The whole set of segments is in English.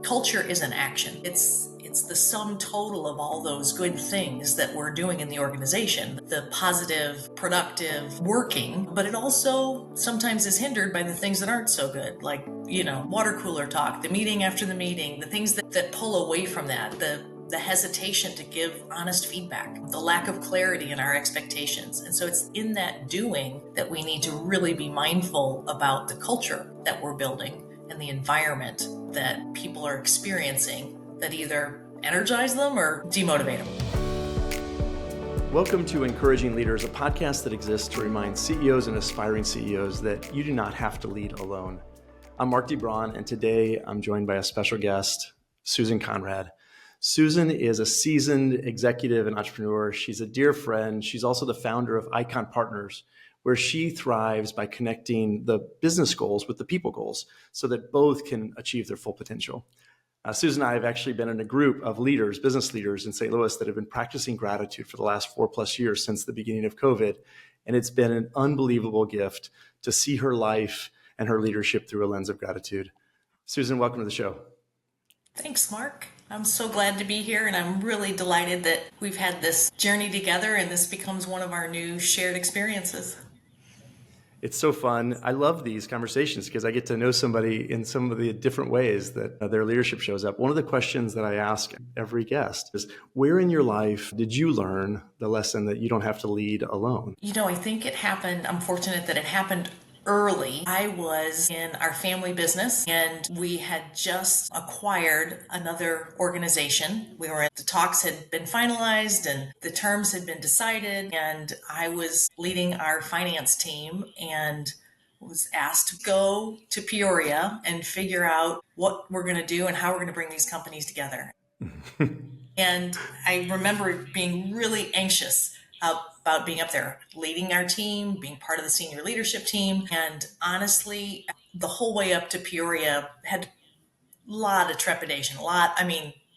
Culture is an action. It's the sum total of all those good things that we're doing in the organization, the positive, productive working, but it also sometimes is hindered by the things that aren't so good, like, water cooler talk, the meeting after the meeting, the things that pull away from that, the hesitation to give honest feedback, the lack of clarity in our expectations. And so it's in that doing that we need to really be mindful about the culture that we're building and the environment that people are experiencing that either energize them or demotivate them. Welcome to Encouraging Leaders, a podcast that exists to remind CEOs and aspiring CEOs that you do not have to lead alone. I'm Mark DeBron, and today I'm joined by a special guest, Susan Conrad. Susan is a seasoned executive and entrepreneur. She's a dear friend. She's also the founder of Eicon Partners, where she thrives by connecting the business goals with the people goals so that both can achieve their full potential. Susan and I have actually been in a group of leaders, business leaders in St. Louis that have been practicing gratitude for the last 4+ years since the beginning of COVID. And it's been an unbelievable gift to see her life and her leadership through a lens of gratitude. Susan, welcome to the show. Thanks, Mark. I'm so glad to be here, and I'm really delighted that we've had this journey together and this becomes one of our new shared experiences. It's so fun. I love these conversations because I get to know somebody in some of the different ways that their leadership shows up. One of the questions that I ask every guest is, where in your life did you learn the lesson that you don't have to lead alone? I think it happened. I'm fortunate that it happened early. I was in our family business and we had just acquired another organization. The talks had been finalized and the terms had been decided, and I was leading our finance team and was asked to go to Peoria and figure out what we're going to do and how we're going to bring these companies together. And I remember being really anxious about being up there, leading our team, being part of the senior leadership team. And honestly, the whole way up to Peoria had a lot of trepidation,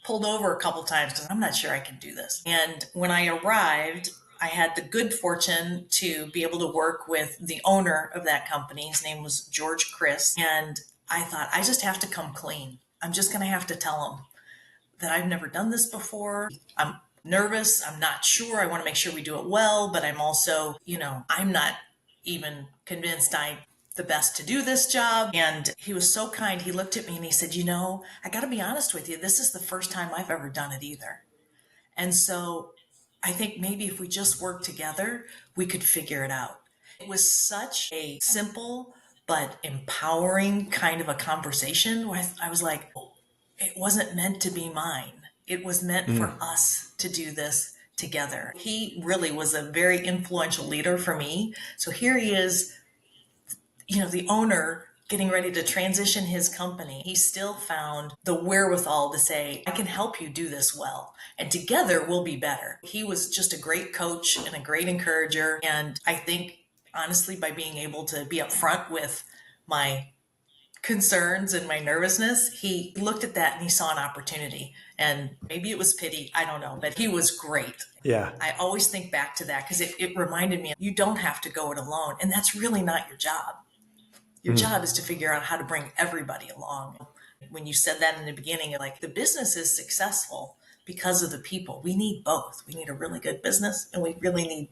pulled over a couple times because I'm not sure I can do this. And when I arrived, I had the good fortune to be able to work with the owner of that company. His name was George Chris. And I thought, I just have to come clean. I'm just going to have to tell him that I've never done this before. I'm nervous. I'm not sure. I want to make sure we do it well, but I'm also, I'm not even convinced I'm the best to do this job. And he was so kind. He looked at me and he said, I got to be honest with you. This is the first time I've ever done it either. And so I think maybe if we just work together, we could figure it out. It was such a simple but empowering kind of a conversation where I was like, it wasn't meant to be mine. It was meant for us to do this together. He really was a very influential leader for me. So here he is, the owner getting ready to transition his company. He still found the wherewithal to say, I can help you do this well, and together we'll be better. He was just a great coach and a great encourager. And I think, honestly, by being able to be upfront with my concerns and my nervousness, he looked at that and he saw an opportunity. And maybe it was pity, I don't know, but he was great. Yeah. I always think back to that because it reminded me, you don't have to go it alone. And that's really not your job. Your job is to figure out how to bring everybody along. When you said that in the beginning, like, the business is successful because of the people. We need both. We need a really good business, and we really need,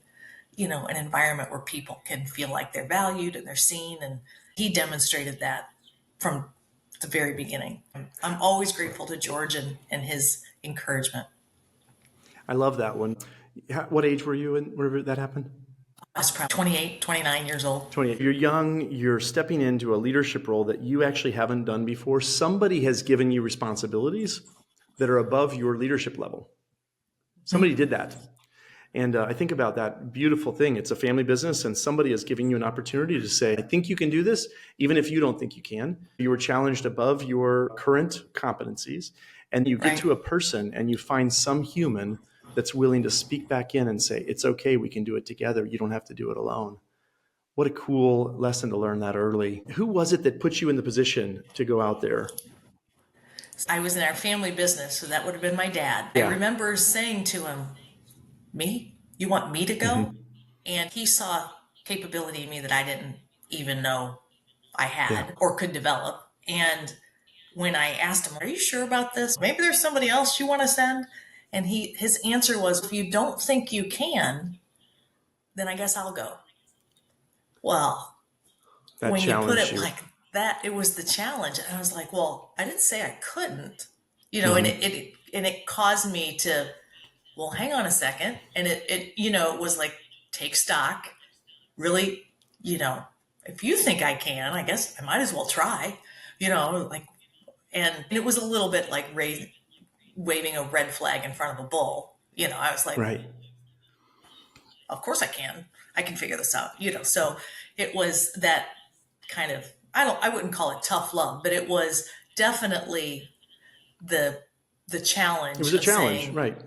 an environment where people can feel like they're valued and they're seen. And he demonstrated that from the very beginning. I'm always grateful to George and his encouragement. I love that one. What age were you whenever that happened? I was probably 28, 29 years old. 28. You're young. You're stepping into a leadership role that you actually haven't done before. Somebody has given you responsibilities that are above your leadership level. Somebody did that. And I think about that beautiful thing. It's a family business, and somebody is giving you an opportunity to say, I think you can do this, even if you don't think you can. You were challenged above your current competencies, and you get to a person and you find some human that's willing to speak back in and say, it's okay, we can do it together. You don't have to do it alone. What a cool lesson to learn that early. Who was it that put you in the position to go out there? I was in our family business, so that would have been my dad. Yeah. I remember saying to him, me? You want me to go? And he saw capability in me that I didn't even know I had or could develop. And when I asked him, "Are you sure about this? Maybe there's somebody else you want to send?" And his answer was, "If you don't think you can, then I guess I'll go." Well, That when you put challenged it you. like that, it was the challenge. And I was like, "Well, I didn't say I couldn't." And Hmm. it caused me to, well, hang on a second. And it was like, take stock, really, you know, if you think I can, I guess I might as well try, like, and it was a little bit like waving a red flag in front of a bull. I was like, Right. of course I can. I can figure this out. So it was that kind of, I wouldn't call it tough love, but it was definitely the the It was challenge a of challenge, saying, right?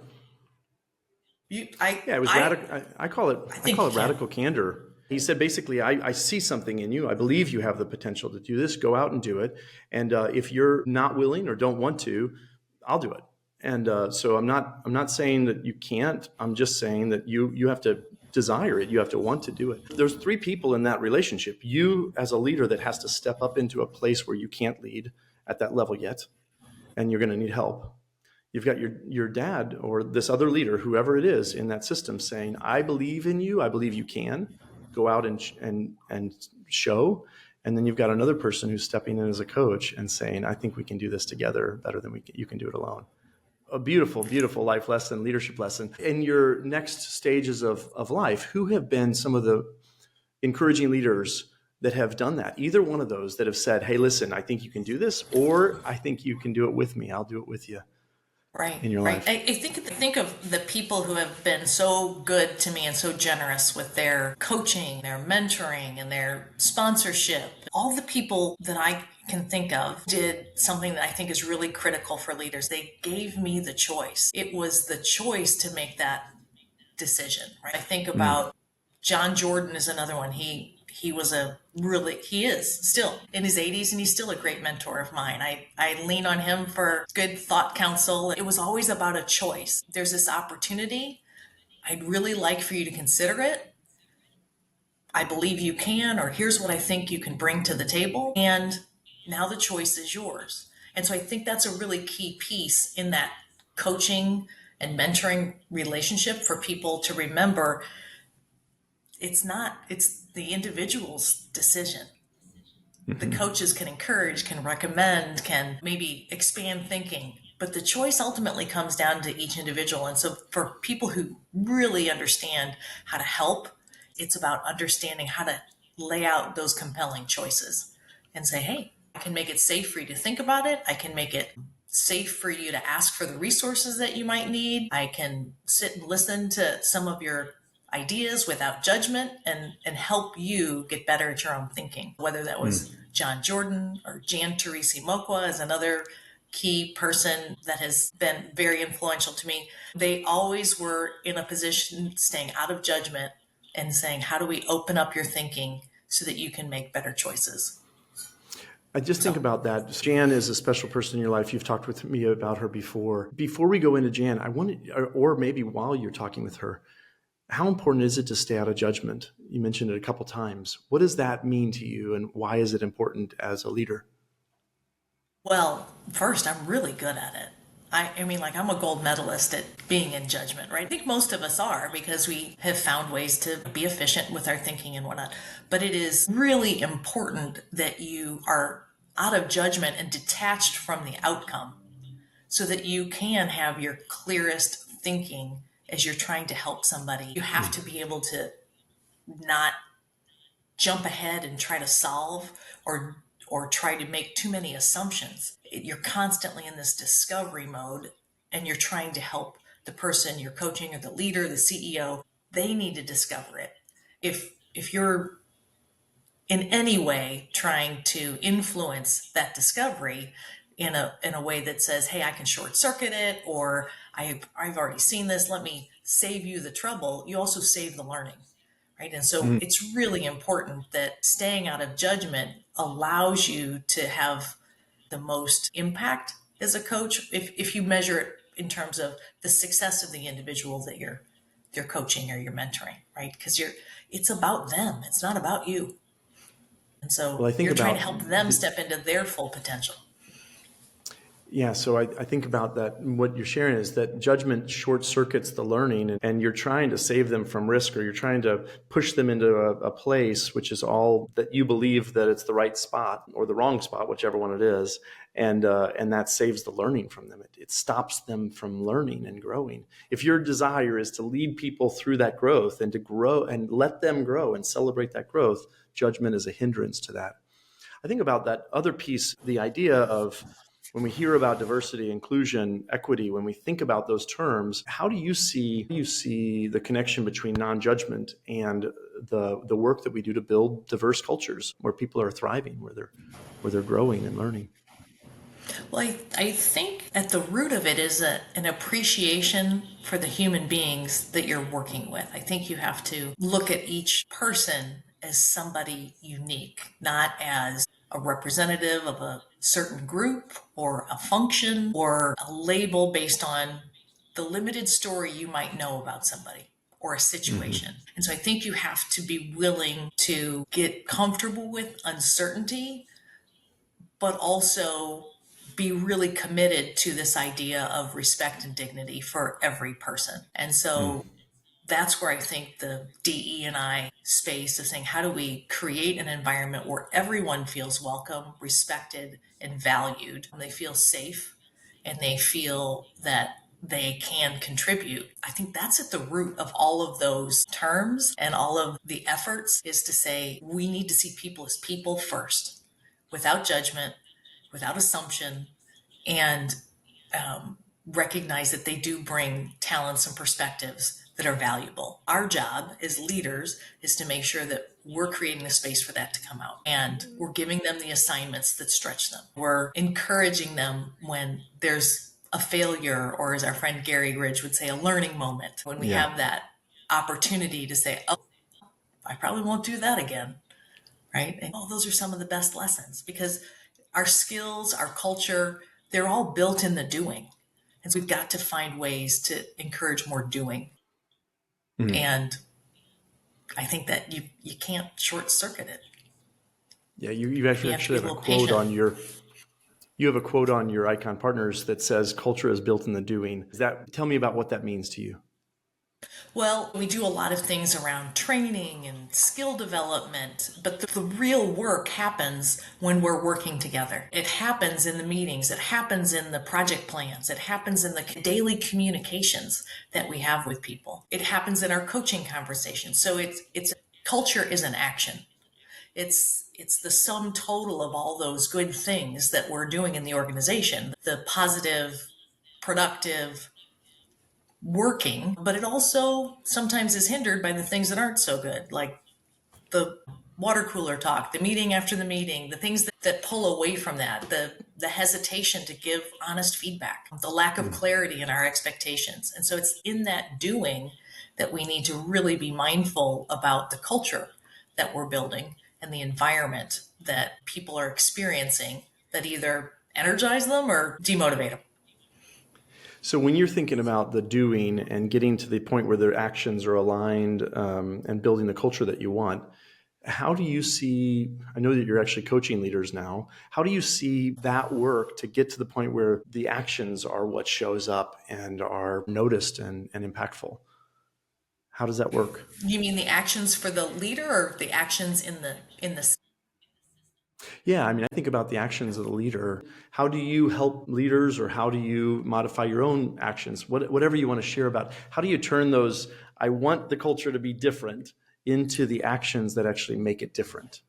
you I Yeah, it was I radical. I call it. I I think call you it can. radical candor. He said basically, I see something in you. I believe you have the potential to do this. Go out and do it. And if you're not willing or don't want to, I'll do it. And so I'm not saying that you can't. I'm just saying that you have to desire it. You have to want to do it. There's three people in that relationship. You as a leader that has to step up into a place where you can't lead at that level yet, and you're going to need help. You've got your dad or this other leader, whoever it is in that system, saying, "I believe in you. I believe you can go out and show." And then you've got another person who's stepping in as a coach and saying, "I think we can do this together better than you can do it alone." A beautiful, beautiful life lesson, leadership lesson. In your next stages of life, who have been some of the encouraging leaders that have done that? Either one of those that have said, "Hey, listen, I think you can do this," or "I think you can do it with me. I'll do it with you," Right, in your right. life? I think of the people who have been so good to me and so generous with their coaching, their mentoring, and their sponsorship. All the people that I can think of did something that I think is really critical for leaders. They gave me the choice. It was the choice to make that decision, right? I think Mm. about John Jordan is another one. He is still in his 80s and he's still a great mentor of mine. I lean on him for good thought counsel. It was always about a choice. There's this opportunity. I'd really like for you to consider it. I believe you can, or here's what I think you can bring to the table. And now the choice is yours. And so I think that's a really key piece in that coaching and mentoring relationship for people to remember. It's the individual's decision. The Hmm. coaches can encourage, can recommend, can maybe expand thinking, but the choice ultimately comes down to each individual. And so for people who really understand how to help, it's about understanding how to lay out those compelling choices and say, "Hey, I can make it safe for you to think about it. I can make it safe for you to ask for the resources that you might need. I can sit and listen to some of your ideas without judgment and help you get better at your own thinking." Whether that was Mm. John Jordan or Jan Teresi Mokwa is another key person that has been very influential to me. They always were in a position staying out of judgment and saying, "How do we open up your thinking so that you can make better choices?" I just think So, about that. Jan is a special person in your life. You've talked with me about her before. Before we go into Jan, I wanted, or maybe while you're talking with her, how important is it to stay out of judgment? You mentioned it a couple times. What does that mean to you, and why is it important as a leader? well, first, I'm really good at it. I mean, like, I'm a gold medalist at being in judgment, right? I think most of us are because we have found ways to be efficient with our thinking and whatnot. But it is really important that you are out of judgment and detached from the outcome so that you can have your clearest thinking as you're trying to help somebody. You have to be able to not jump ahead and try to solve or try to make too many assumptions. You're constantly in this discovery mode and you're trying to help the person you're coaching or the leader, the CEO. They need to discover it. If you're in any way trying to influence that discovery in a way that says, "Hey, I can short circuit it," or I've already seen this, let me save you the trouble, you also save the learning, right? And so Mm. it's really important that staying out of judgment allows you to have the most impact as a coach if you measure it in terms of the success of the individual that you're coaching or you're mentoring, right? Because it's about them, it's not about you. And Well, so I think you're trying to about help them the, step into their full potential. Yeah, so I think about that. What you're sharing is that judgment short circuits the learning, and you're trying to save them from risk, or you're trying to push them into a place which is all that you believe that it's the right spot or the wrong spot, whichever one it is, and that saves the learning from them. It stops them from learning and growing. If your desire is to lead people through that growth and to grow and let them grow and celebrate that growth, judgment is a hindrance to that. I think about that other piece, the idea of when we hear about diversity, inclusion, equity, when we think about those terms, how do you see the connection between non-judgment and the work that we do to build diverse cultures where people are thriving, where they're growing and learning? Well, I think at the root of it is an appreciation for the human beings that you're working with. I think you have to look at each person as somebody unique, not as a representative of a certain group or a function or a label based on the limited story you might know about somebody or a Mm-hmm. situation. And so I think you have to be willing to get comfortable with uncertainty, but also be really committed to this idea of respect and dignity for every person. And Mm. so that's where I think the DE and I space is saying, how do we create an environment where everyone feels welcome, respected, and valued? And they feel safe and they feel that they can contribute. I think that's at the root of all of those terms and all of the efforts is to say, we need to see people as people first, without judgment, without assumption, and recognize that they do bring talents and perspectives that are valuable. Our job as leaders is to make sure that we're creating a space for that to come out and we're giving them the assignments that stretch them. We're encouraging them when there's a failure, or as our friend Gary Ridge would say, a learning moment, when we Yeah. have that opportunity to say, oh, I probably won't do that again, right? And oh, those are some of the best lessons because our skills, our culture, they're all built in the doing. And so we've got to find ways to encourage more doing. Mm. And I think that you can't short circuit it. Yeah, you You actually have to actually be a have a little quote patient. on your you have a quote on your Icon Partners that says culture is built in the doing. Is that tell me about what that means to you? Well, we do a lot of things around training and skill development, but the real work happens when we're working together. It happens in the meetings, it happens in the project plans, it happens in the daily communications that we have with people. It happens in our coaching conversations. So it's culture is an action. It's the sum total of all those good things that we're doing in the organization, the positive, productive, working, but it also sometimes is hindered by the things that aren't so good, like the water cooler talk, the meeting after the meeting, the things that pull away from that, the hesitation to give honest feedback, the lack of Mm. clarity in our expectations. And so it's in that doing that we need to really be mindful about the culture that we're building and the environment that people are experiencing that either energize them or demotivate them. So when you're thinking about the doing and getting to the point where their actions are aligned and building the culture that you want, how do you see? I know that you're actually coaching leaders now. How do you see that work to get to the point where the actions are what shows up and are noticed and impactful? How does that work? You mean the actions for the leader or the actions in the Yeah, I mean, I think about the actions of the leader. How do you help leaders, or how do you modify your own actions? Whatever you want to share about, how do you turn those, I want the culture to be different, into the actions that actually make it different?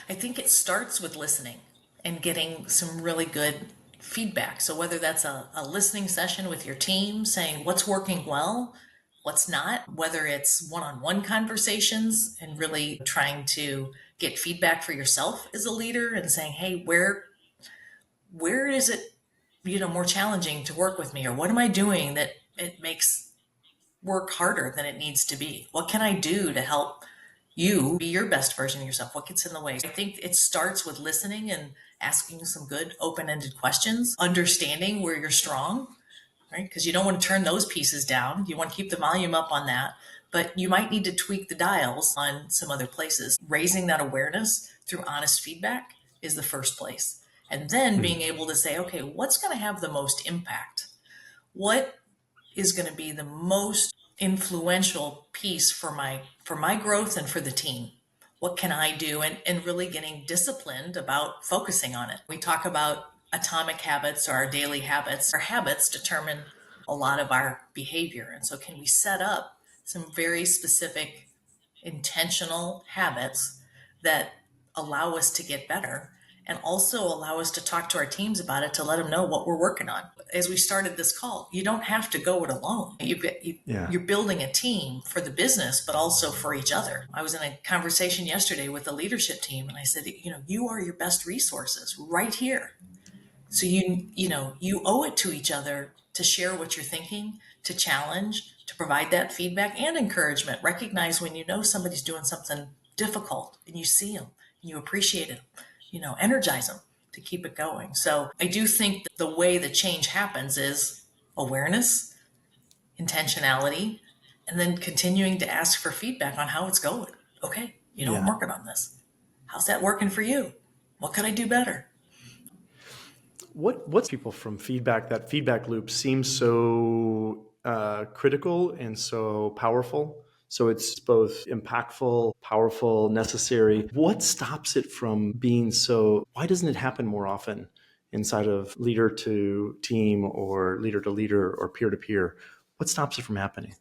I think it starts with listening and getting some really good feedback. So whether that's a listening session with your team saying what's working well, what's not, whether it's one-on-one conversations and really trying to get feedback for yourself as a leader and saying, hey, where is it, more challenging to work with me, or what am I doing that it makes work harder than it needs to be? What can I do to help you be your best version of yourself? What gets in the way? I think it starts with listening and asking some good open-ended questions, understanding where you're strong, right? Because you don't want to turn those pieces down. You want to keep the volume up on that, but you might need to tweak the dials on some other places. Raising that awareness through honest feedback is the first place. And then Hmm. being able to say, okay, what's going to have the most impact? What is going to be the most influential piece for my growth and for the team? What can I do? And really getting disciplined about focusing on it. We talk about atomic habits or our daily habits. Our habits determine a lot of our behavior. And so can we set up some very specific intentional habits that allow us to get better and also allow us to talk to our teams about it to let them know what we're working on. As we started this call, you don't have to go it alone. Yeah. You're building a team for the business, but also for each other. I was in a conversation yesterday with the leadership team, and I said, you are your best resources right here. So you owe it to each other to share what you're thinking, to challenge, to provide that feedback and encouragement. Recognize when you know somebody's doing something difficult and you see them and you appreciate it, energize them to keep it going. So I do think that the way the change happens is awareness, intentionality, and then continuing to ask for feedback on how it's going. Okay, I'm Yeah. working on this. How's that working for you? What could I do better? What's people from feedback? That feedback loop seems so critical and so powerful. So it's both impactful, powerful, necessary. What stops it from being so? Why doesn't it happen more often inside of leader to team or leader to leader or peer to peer? What stops it from happening?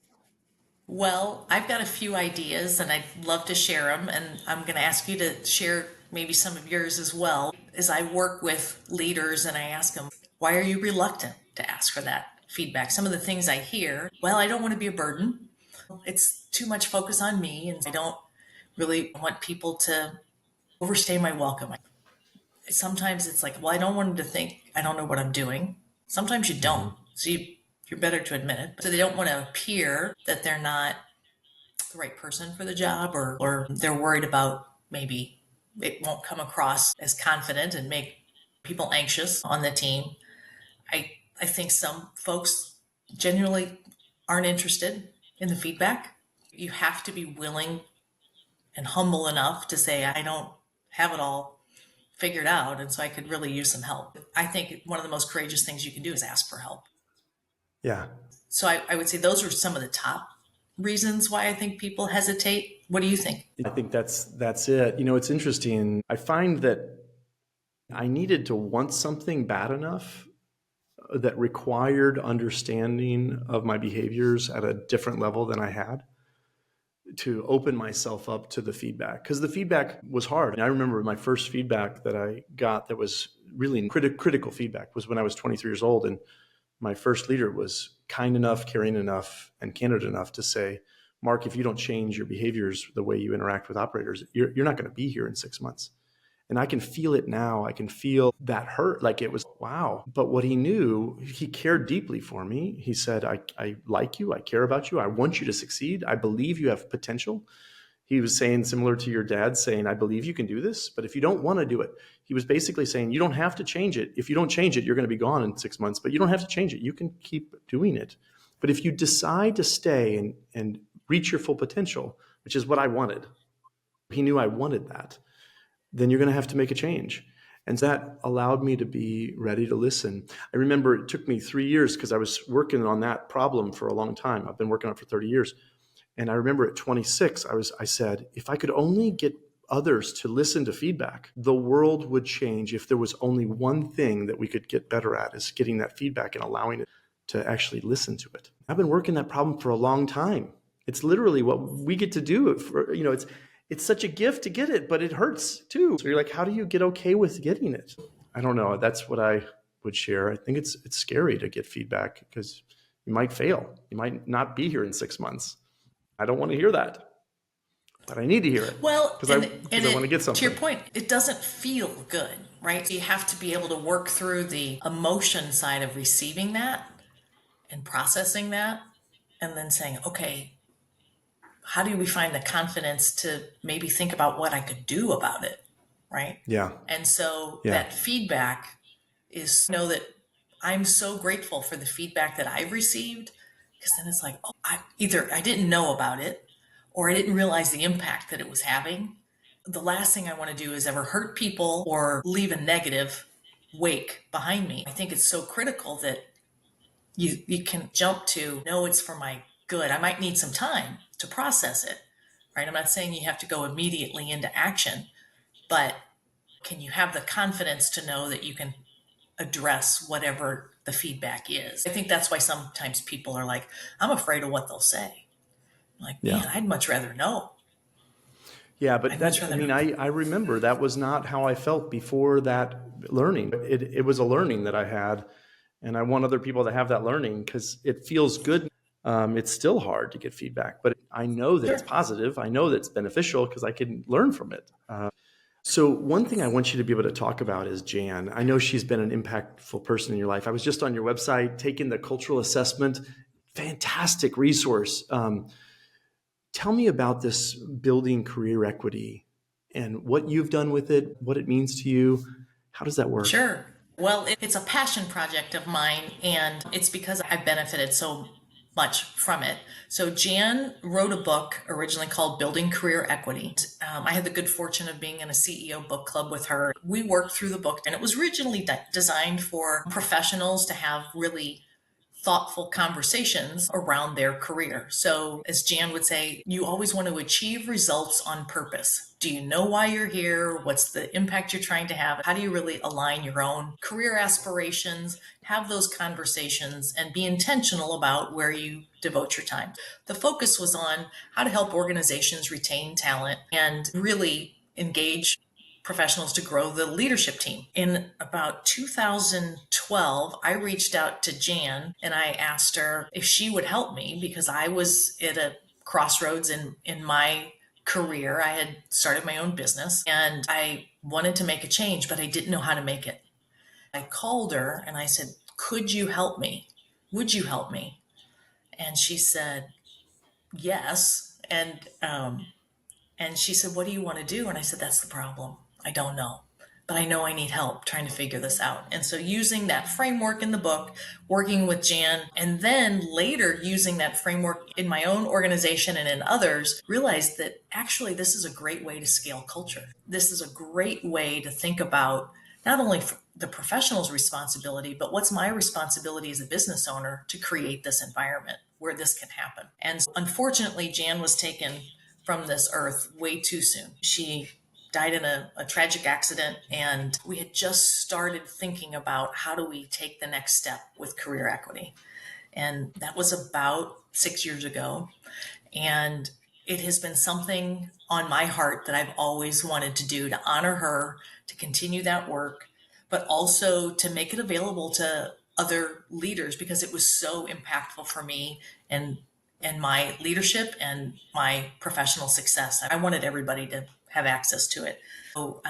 Well, I've got a few ideas and I'd love to share them. And I'm going to ask you to share maybe some of yours as well. As I work with leaders and I ask them, why are you reluctant to ask for that feedback? Some of the things I hear, well, I don't want to be a burden. It's too much focus on me. And I don't really want people to overstay my welcome. Sometimes it's like, well, I don't want them to think I don't know what I'm doing. Sometimes you don't. Hmm. So you're better to admit it. So they don't want to appear that they're not the right person for the job, or they're worried about maybe it won't come across as confident and make people anxious on the team. I think some folks genuinely aren't interested in the feedback. You have to be willing and humble enough to say, I don't have it all figured out, and so I could really use some help. I think one of the most courageous things you can do is ask for help. Yeah. So I would say those are some of the top reasons why I think people hesitate. What do you think? I think that's it. It's interesting. I find that I needed to want something bad enough that required understanding of my behaviors at a different level than I had to open myself up to the feedback, because the feedback was hard. And I remember my first feedback that I got that was really critical feedback was when I was 23 years old. And my first leader was kind enough, caring enough, and candid enough to say, Mark, if you don't change your behaviors, the way you interact with operators, you're not going to be here in 6 months. And I can feel it now. I can feel that hurt. Like it was, wow. But what he knew, he cared deeply for me. He said, I like you. I care about you. I want you to succeed. I believe you have potential. He was saying, similar to your dad, saying, I believe you can do this, but if you don't want to do it, he was basically saying, you don't have to change it. If you don't change it, you're going to be gone in 6 months, but you don't have to change it. You can keep doing it. But if you decide to stay and reach your full potential, which is what I wanted, he knew I wanted that, then you're going to have to make a change. And that allowed me to be ready to listen. I remember it took me 3 years because I was working on that problem for a long time. I've been working on it for 30 years. And I remember at 26, I said, if I could only get others to listen to feedback, the world would change. If there was only one thing that we could get better at, is getting that feedback and allowing it to actually listen to it. I've been working that problem for a long time. It's literally what we get to do. It's such a gift to get it, but it hurts too. So you're like, how do you get okay with getting it? I don't know. That's what I would share. I think it's scary to get feedback because you might fail. You might not be here in 6 months. I don't want to hear that, but I need to hear it Well, because I want to get to your something. point, it doesn't feel good, right? You have to be able to work through the emotion side of receiving that and processing that, and then saying, okay, how do we find the confidence to maybe think about what I could do about it, right? Yeah. And so Yeah. that feedback is know that I'm so grateful for the feedback that I've received, because then it's like, oh, either I didn't know about it or I didn't realize the impact that it was having. The last thing I want to do is ever hurt people or leave a negative wake behind me. I think it's so critical that you can jump to, no, it's for my good. I might need some time to process it, right? I'm not saying you have to go immediately into action, but can you have the confidence to know that you can address whatever the feedback is? I think that's why sometimes people are like, I'm afraid of what they'll say. I'm like, Yeah. man, I'd much rather know. Yeah, but I'd much that, I rather mean, know. I remember that was not how I felt before that learning. It was a learning that I had, and I want other people to have that learning because it feels good. It's still hard to get feedback, but I know that it's Sure. positive. I know that it's beneficial because I can learn from it. So one thing I want you to be able to talk about is Jan. I know she's been an impactful person in your life. I was just on your website taking the cultural assessment. Fantastic resource. Tell me about this building career equity and what you've done with it, what it means to you. How does that work? Sure. Well, it's a passion project of mine, and it's because I've benefited so much from it. So, Jan wrote a book originally called Building Career Equity. I had the good fortune of being in a CEO book club with her. We worked through the book, and it was originally designed for professionals to have really thoughtful conversations around their career. So, as Jan would say, you always want to achieve results on purpose. Do you know why you're here? What's the impact you're trying to have? How do you really align your own career aspirations? Have those conversations and be intentional about where you devote your time. The focus was on how to help organizations retain talent and really engage professionals to grow the leadership team. In about 2012, I reached out to Jan and I asked her if she would help me because I was at a crossroads in my career. I had started my own business and I wanted to make a change, but I didn't know how to make it. I called her and I said, could you help me? Would you help me? And she said, yes. And she said, what do you want to do? And I said, that's the problem. I don't know. But I know I need help trying to figure this out. And so, using that framework in the book, working with Jan, and then later using that framework in my own organization and in others, realized that actually this is a great way to scale culture. This is a great way to think about not only the professional's responsibility, but what's my responsibility as a business owner to create this environment where this can happen. And unfortunately, Jan was taken from this earth way too soon. She died in a tragic accident, and we had just started thinking about how do we take the next step with career equity. And that was about 6 years ago. And it has been something on my heart that I've always wanted to do to honor her, to continue that work, but also to make it available to other leaders because it was so impactful for me and my leadership and my professional success. I wanted everybody to have access to it. So,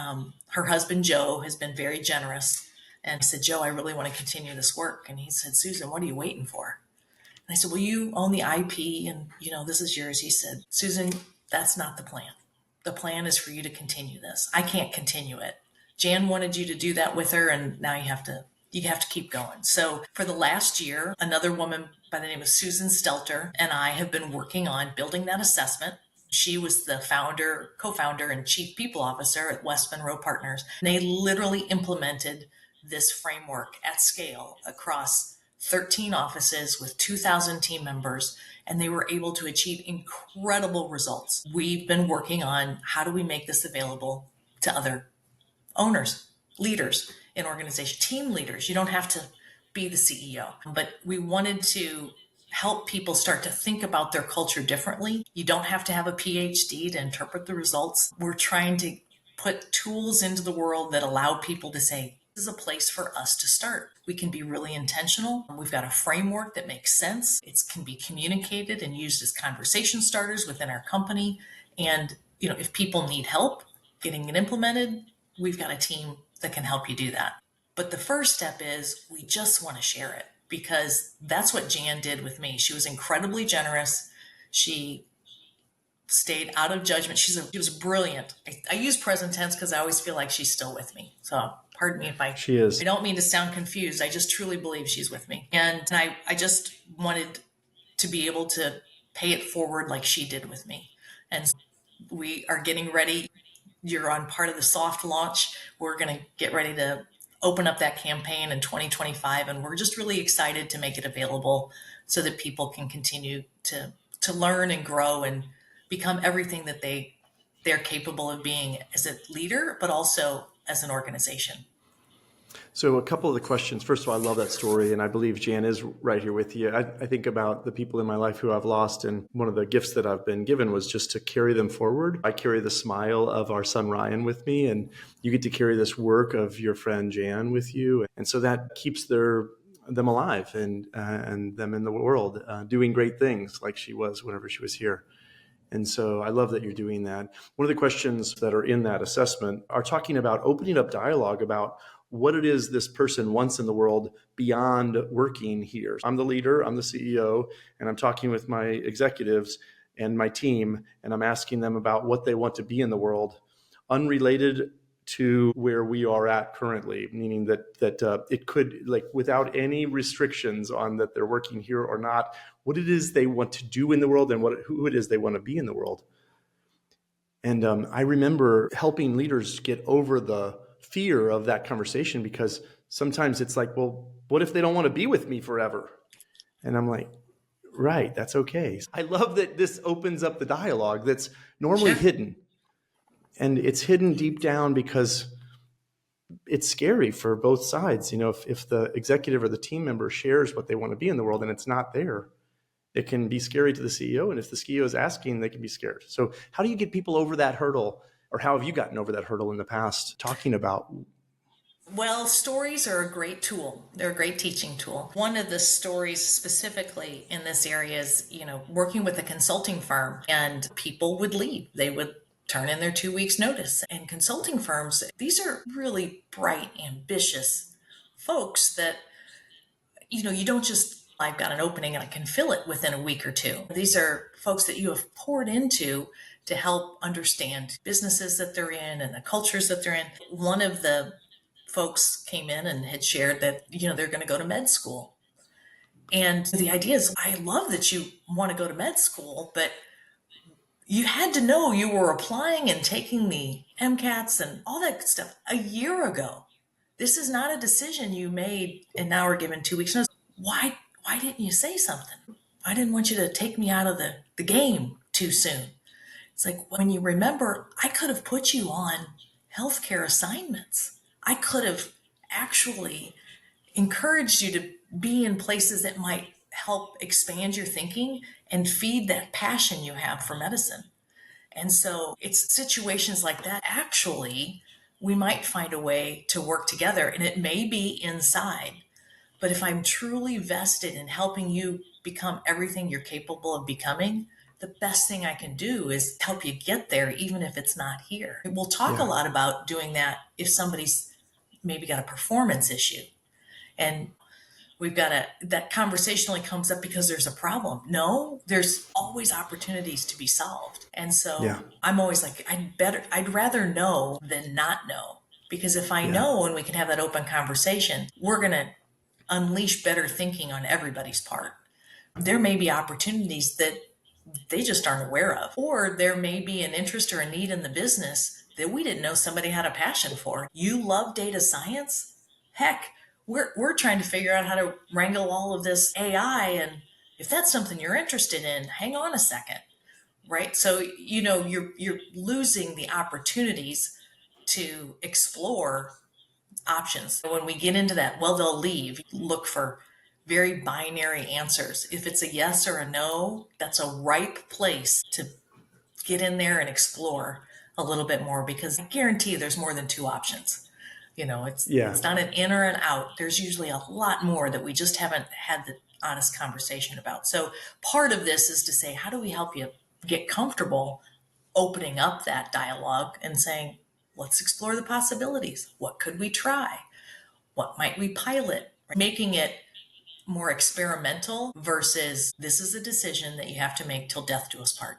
her husband, Joe, has been very generous. And I said, Joe, I really want to continue this work. And he said, Susan, what are you waiting for? And I said, well, you own the IP and, this is yours. He said, Susan, that's not the plan. The plan is for you to continue this. I can't continue it. Jan wanted you to do that with her, and now you have to keep going. So for the last year, another woman by the name of Susan Stelter and I have been working on building that assessment. She was the co-founder, and chief people officer at West Monroe Partners. And they literally implemented this framework at scale across 13 offices with 2,000 team members, and they were able to achieve incredible results. We've been working on how do we make this available to other owners, leaders in organization, team leaders. You don't have to be the CEO, but we wanted to help people start to think about their culture differently. You don't have to have a PhD to interpret the results. We're trying to put tools into the world that allow people to say, this is a place for us to start. We can be really intentional. We've got a framework that makes sense. It can be communicated and used as conversation starters within our company. And, if people need help getting it implemented, we've got a team that can help you do that. But the first step is we just want to share it because that's what Jan did with me. She was incredibly generous. She stayed out of judgment. She was brilliant. I use present tense because I always feel like she's still with me. So pardon me if She is. I don't mean to sound confused. I just truly believe she's with me. And I just wanted to be able to pay it forward like she did with me. And we are getting ready. You're on part of the soft launch. We're going to get ready to open up that campaign in 2025, and we're just really excited to make it available so that people can continue to learn and grow and become everything that they're capable of being as a leader, but also as an organization. So a couple of the questions. First of all, I love that story, and I believe Jan is right here with you. I think about the people in my life who I've lost, and one of the gifts that I've been given was just to carry them forward. I carry the smile of our son Ryan with me, and you get to carry this work of your friend Jan with you, and so that keeps them alive and them in the world, doing great things like she was whenever she was here. And so I love that you're doing that. One of the questions that are in that assessment are talking about opening up dialogue about what it is this person wants in the world beyond working here. I'm the leader, I'm the CEO, and I'm talking with my executives and my team, and I'm asking them about what they want to be in the world, unrelated to where we are at currently, meaning that it could, like, without any restrictions on that they're working here or not, what it is they want to do in the world and who it is they want to be in the world. And I remember helping leaders get over the fear of that conversation, because sometimes it's like, well, what if they don't want to be with me forever? And I'm like, right, that's okay. I love that this opens up the dialogue that's normally Sure. hidden. And it's hidden deep down because it's scary for both sides. If the executive or the team member shares what they want to be in the world and it's not there, it can be scary to the CEO. And if the CEO is asking, they can be scared. So how do you get people over that hurdle, or how have you gotten over that hurdle in the past, talking about? Well, stories are a great tool. They're a great teaching tool. One of the stories specifically in this area is, working with a consulting firm, and people would leave. They would turn in their 2 weeks notice. And consulting firms, these are really bright, ambitious folks that, you don't just, I've got an opening and I can fill it within a week or two. These are folks that you have poured into to help understand businesses that they're in and the cultures that they're in. One of the folks came in and had shared that, they're going to go to med school. And the idea is, I love that you want to go to med school, but you had to know you were applying and taking the MCATs and all that good stuff a year ago. This is not a decision you made and now we're given 2 weeks notice. Why didn't you say something? I didn't want you to take me out of the game too soon. It's like, when you remember, I could have put you on healthcare assignments. I could have actually encouraged you to be in places that might help expand your thinking and feed that passion you have for medicine. And so it's situations like that. Actually, we might find a way to work together, and it may be inside. But if I'm truly vested in helping you become everything you're capable of becoming, the best thing I can do is help you get there, even if it's not here. We'll talk a Yeah. lot about doing that if somebody's maybe got a performance issue. And we've got that conversationally comes up because there's a problem. No, there's always opportunities to be solved. And Yeah. so I'm always like, I'd rather know than not know. Because if I Yeah. know and we can have that open conversation, we're going to unleash better thinking on everybody's part. There may be opportunities that they just aren't aware of, or there may be an interest or a need in the business that we didn't know somebody had a passion for. You love data science? Heck, we're trying to figure out how to wrangle all of this AI, and if that's something you're interested in, hang on a second, right? So you're losing the opportunities to explore options. When we get into that, well, they'll leave. Look for very binary answers. If it's a yes or a no, that's a ripe place to get in there and explore a little bit more, because I guarantee there's more than two options. Yeah. It's not an in or an out. There's usually a lot more that we just haven't had the honest conversation about. So part of this is to say, how do we help you get comfortable opening up that dialogue and saying, let's explore the possibilities. What could we try? What might we pilot? Making it more experimental versus this is a decision that you have to make till death do us part.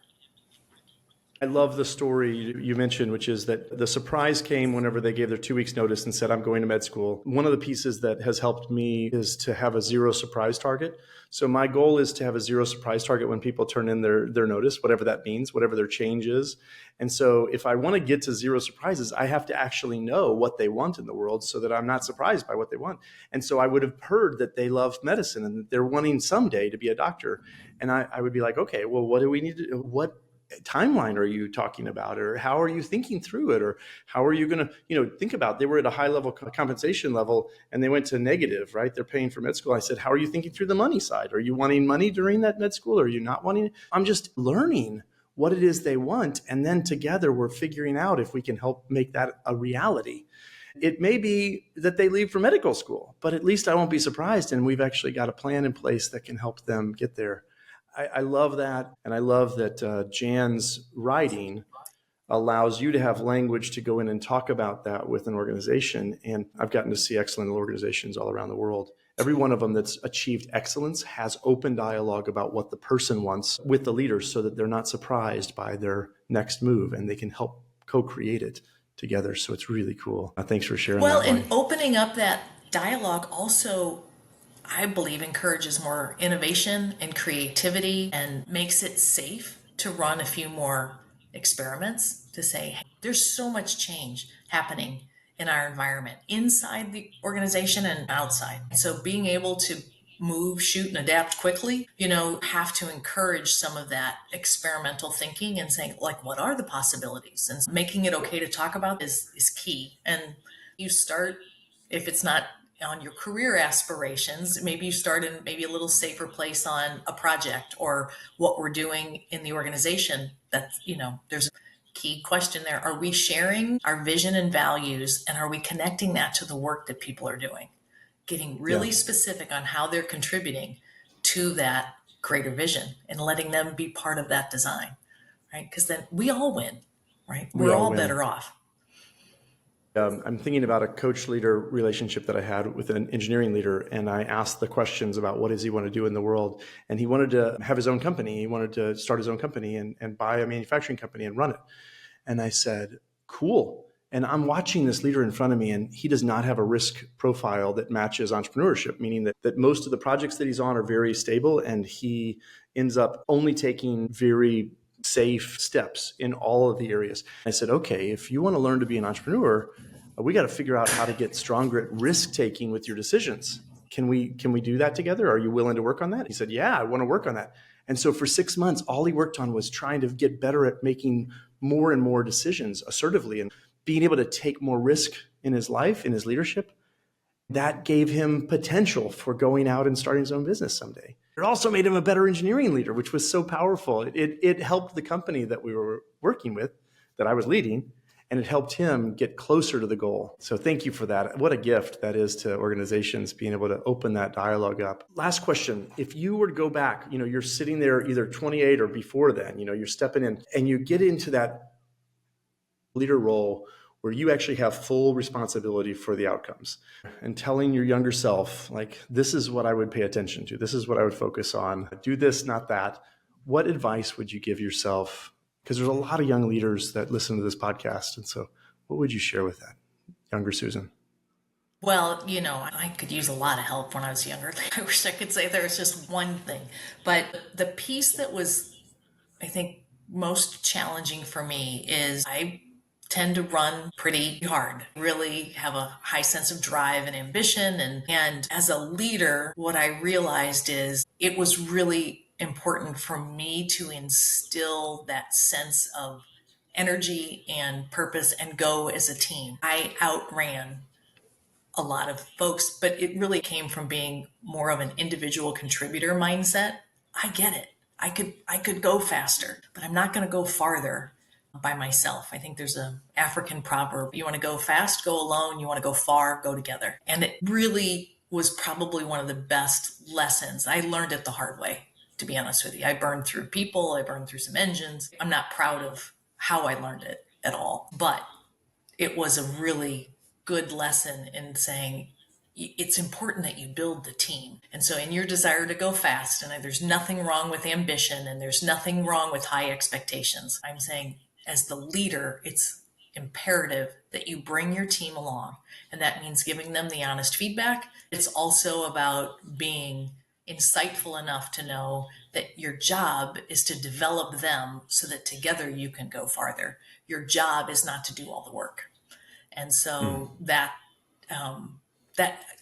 I love the story you mentioned, which is that the surprise came whenever they gave their 2 weeks notice and said, I'm going to med school. One of the pieces that has helped me is to have a zero surprise target. So my goal is to have a zero surprise target when people turn in their notice, whatever that means, whatever their change is. And so if I want to get to zero surprises, I have to actually know what they want in the world so that I'm not surprised by what they want. And so I would have heard that they love medicine and that they're wanting someday to be a doctor. And I would be like, okay, well, what do we need to do? What timeline are you talking about, or how are you thinking through it, or how are you going to think about, they were at a high level compensation level and they went to negative, right? They're paying for med school. I said, how are you thinking through the money side? Are you wanting money during that med school, or are you not wanting it? I'm just learning what it is they want, and then together we're figuring out if we can help make that a reality. It may be that they leave for medical school, but at least I won't be surprised, and we've actually got a plan in place that can help them get there. I love that. And I love that Jan's writing allows you to have language to go in and talk about that with an organization. And I've gotten to see excellent organizations all around the world. Every one of them that's achieved excellence has open dialogue about what the person wants with the leaders so that they're not surprised by their next move and they can help co-create it together. So it's really cool. Thanks for sharing Well, that, and Bonnie. opening up that dialogue also, I believe, encourages more innovation and creativity and makes it safe to run a few more experiments to say, hey, there's so much change happening in our environment inside the organization and outside. So being able to move, shoot, and adapt quickly, have to encourage some of that experimental thinking and saying, like, what are the possibilities? And making it okay to talk about is key. And you start, if it's not on your career aspirations, maybe you start in maybe a little safer place on a project or what we're doing in the organization. That's, there's a key question there. Are we sharing our vision and values, and are we connecting that to the work that people are doing? Getting really Yeah. specific on how they're contributing to that greater vision and letting them be part of that design, right? Because then we all win, right? We We're all all win. better off. I'm thinking about a coach-leader relationship that I had with an engineering leader, and I asked the questions about what does he want to do in the world, and he wanted to have his own company. He wanted to start his own company and buy a manufacturing company and run it. And I said, cool. And I'm watching this leader in front of me, and he does not have a risk profile that matches entrepreneurship, meaning that most of the projects that he's on are very stable, and he ends up only taking very safe steps in all of the areas. I said, okay, if you want to learn to be an entrepreneur, we got to figure out how to get stronger at risk taking with your decisions. Can we do that together? Are you willing to work on that? He said, yeah, I want to work on that. And so for 6 months, all he worked on was trying to get better at making more and more decisions assertively and being able to take more risk in his life, in his leadership. That gave him potential for going out and starting his own business someday. It also made him a better engineering leader, which was so powerful. It helped the company that we were working with, that I was leading, and it helped him get closer to the goal. So thank you for that. What a gift that is to organizations, being able to open that dialogue up. Last question. If you were to go back, you're sitting there either 28 or before then, you're stepping in and you get into that leader role where you actually have full responsibility for the outcomes, and telling your younger self, like, this is what I would pay attention to. This is what I would focus on. Do this, not that. What advice would you give yourself? Because there's a lot of young leaders that listen to this podcast. And so what would you share with that younger Susan? Well, I could use a lot of help when I was younger. I wish I could say there was just one thing. But the piece that was, I think, most challenging for me is I tend to run pretty hard, really have a high sense of drive and ambition. And as a leader, what I realized is it was really important for me to instill that sense of energy and purpose and go as a team. I outran a lot of folks, but it really came from being more of an individual contributor mindset. I get it. I could go faster, but I'm not going to go farther by myself. I think there's a African proverb, you want to go fast, go alone, you want to go far, go together. And it really was probably one of the best lessons. I learned it the hard way, to be honest with you. I burned through people, I burned through some engines. I'm not proud of how I learned it at all, but it was a really good lesson in saying it's important that you build the team. And so in your desire to go fast, and there's nothing wrong with ambition and there's nothing wrong with high expectations, I'm saying as the leader, it's imperative that you bring your team along. And that means giving them the honest feedback. It's also about being insightful enough to know that your job is to develop them so that together you can go farther. Your job is not to do all the work. And so that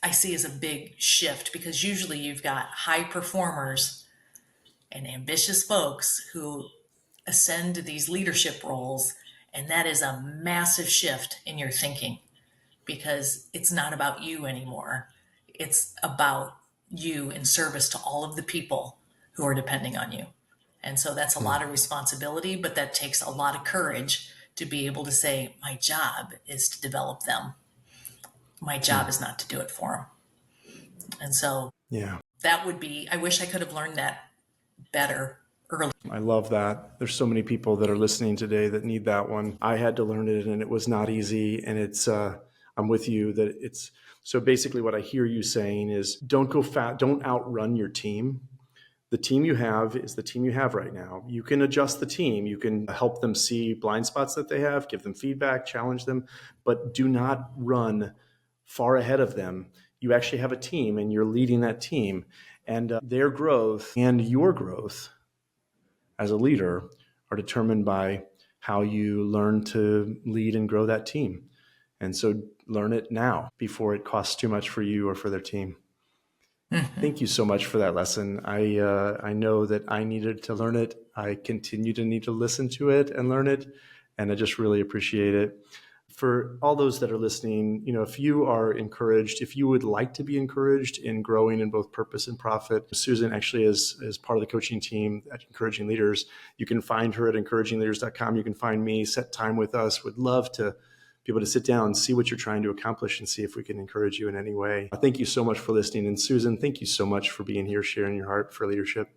I see as a big shift, because usually you've got high performers and ambitious folks who ascend to these leadership roles, and that is a massive shift in your thinking, because it's not about you anymore. It's about you in service to all of the people who are depending on you. And so that's a lot of responsibility, but that takes a lot of courage to be able to say, my job is to develop them. My job is not to do it for them. And so Yeah. that would be, I wish I could have learned that better early. I love that. There's so many people that are listening today that need that one. I had to learn it and it was not easy. And I'm with you that it's, so basically what I hear you saying is don't go fat, don't outrun your team. The team you have is the team you have right now. You can adjust the team. You can help them see blind spots that they have, give them feedback, challenge them, but do not run far ahead of them. You actually have a team and you're leading that team, and their growth and your growth as a leader are determined by how you learn to lead and grow that team. And so learn it now before it costs too much for you or for their team. Thank you so much for that lesson. I know that I needed to learn it. I continue to need to listen to it and learn it. And I just really appreciate it. For all those that are listening, if you are encouraged, if you would like to be encouraged in growing in both purpose and profit, Susan actually is part of the coaching team at Encouraging Leaders. You can find her at encouragingleaders.com. You can find me, set time with us. Would love to be able to sit down and see what you're trying to accomplish and see if we can encourage you in any way. Thank you so much for listening. And Susan, thank you so much for being here, sharing your heart for leadership.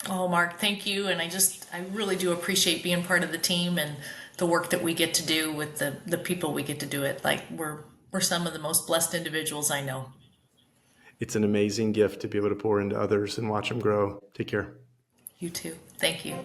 Oh, Mark, thank you. And I really do appreciate being part of the team and the work that we get to do with the people we get to do it. Like we're some of the most blessed individuals I know. It's an amazing gift to be able to pour into others and watch them grow. Take care. You too. Thank you.